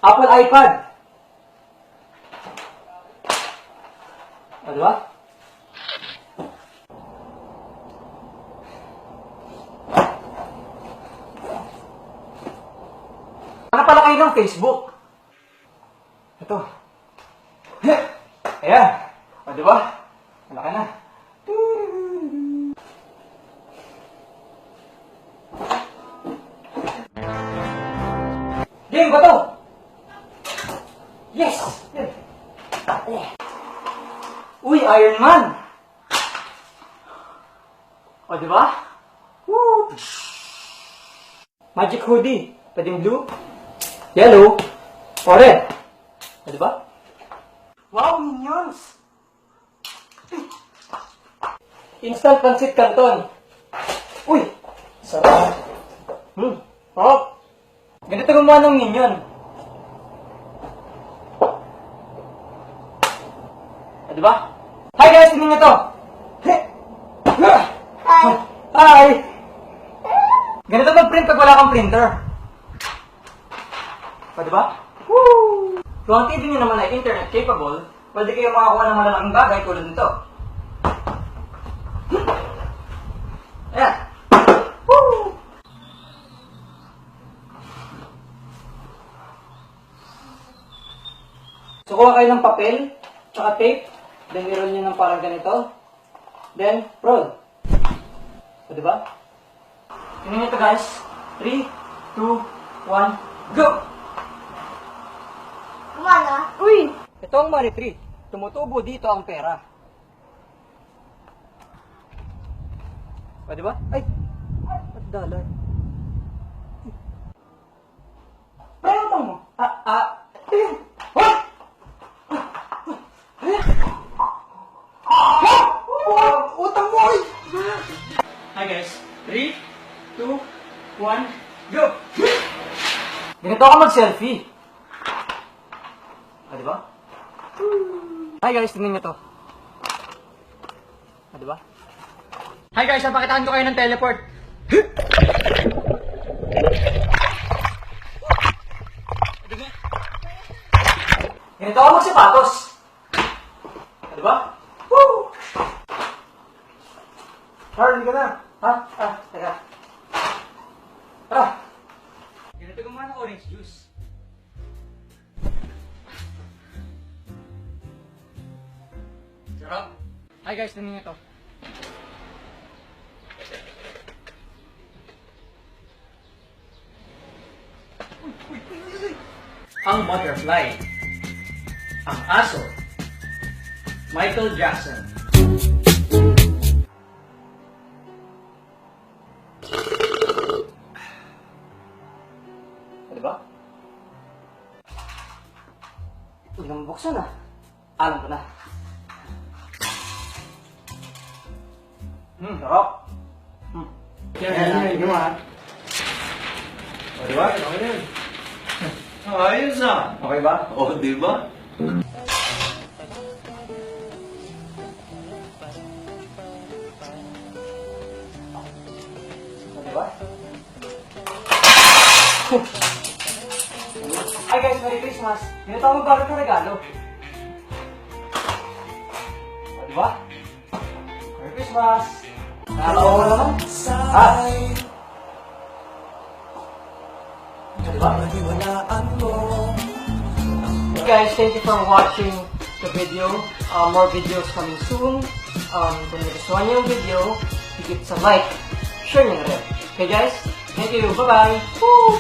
Apple iPad. O, diba? Ano pala kayo ng Facebook? Ito. Ayan. O, diba? Malaki na. Game ba to? Yes! Uy, Iron Man! O, diba? Woo! Magic hoodie. Pwedeng blue, yellow, or red. O, diba? Wow, minions! Instant pancit canton. Uy! Sarap. Sarap. Ganito gumawa ng minion. O, diba? Hi guys! Tingnan nyo to! Hi! Hi! Ganito mag-print pag wala kang printer. O, diba? Woo! Kung ang TV nyo naman ay internet capable, pwede kayo makakuha ng malalaking bagay tulad nito. Ayan. Woo! So, kuha kayo ng papel, tsaka tape, then i-roll nyo ng parang ganito, then roll. O, diba? Tingnan nyo ito guys. 3, 2, 1, go! Kumana? Uy! Ito ang money tree. Tumutubo dito ang pera. O, diba? Ay! At dalan. Pre, utang mo. What? Utang mo, oy! Hi guys. 3, 2, 1, go! Ganito ako mag-selfie. Ah, diba? Hi guys, tingnan nyo to. Ah, diba? Hi guys, napakitaan ko kayo ng teleport. Ganito ako magsapatos. Ah, diba? Woo! Harley ka na. Ha? Teka. Tara. Ganito gumawa ng orange juice. Sarap. Hi guys, tingnan nyo to. Ang butterfly. Ang aso. Michael Jackson. Diba? Huwag naman buksan ah. Alam ko na. Sarap. Yan, ginawa. O, diba? Okay na yun. Ayos ah. Okay ba? O, di ba? O, diba? Hi guys, Merry Christmas! Ganito ako magbagat ng regalo. O, diba? Merry Christmas! Nakakawa mo naman? Ha? O, diba? Hey guys, thank you for watching the video. More videos coming soon. Kung nagustuhan niyo yung video, higit sa like, share nyo na rin. Okay guys, thank you. Bye-bye! Woo!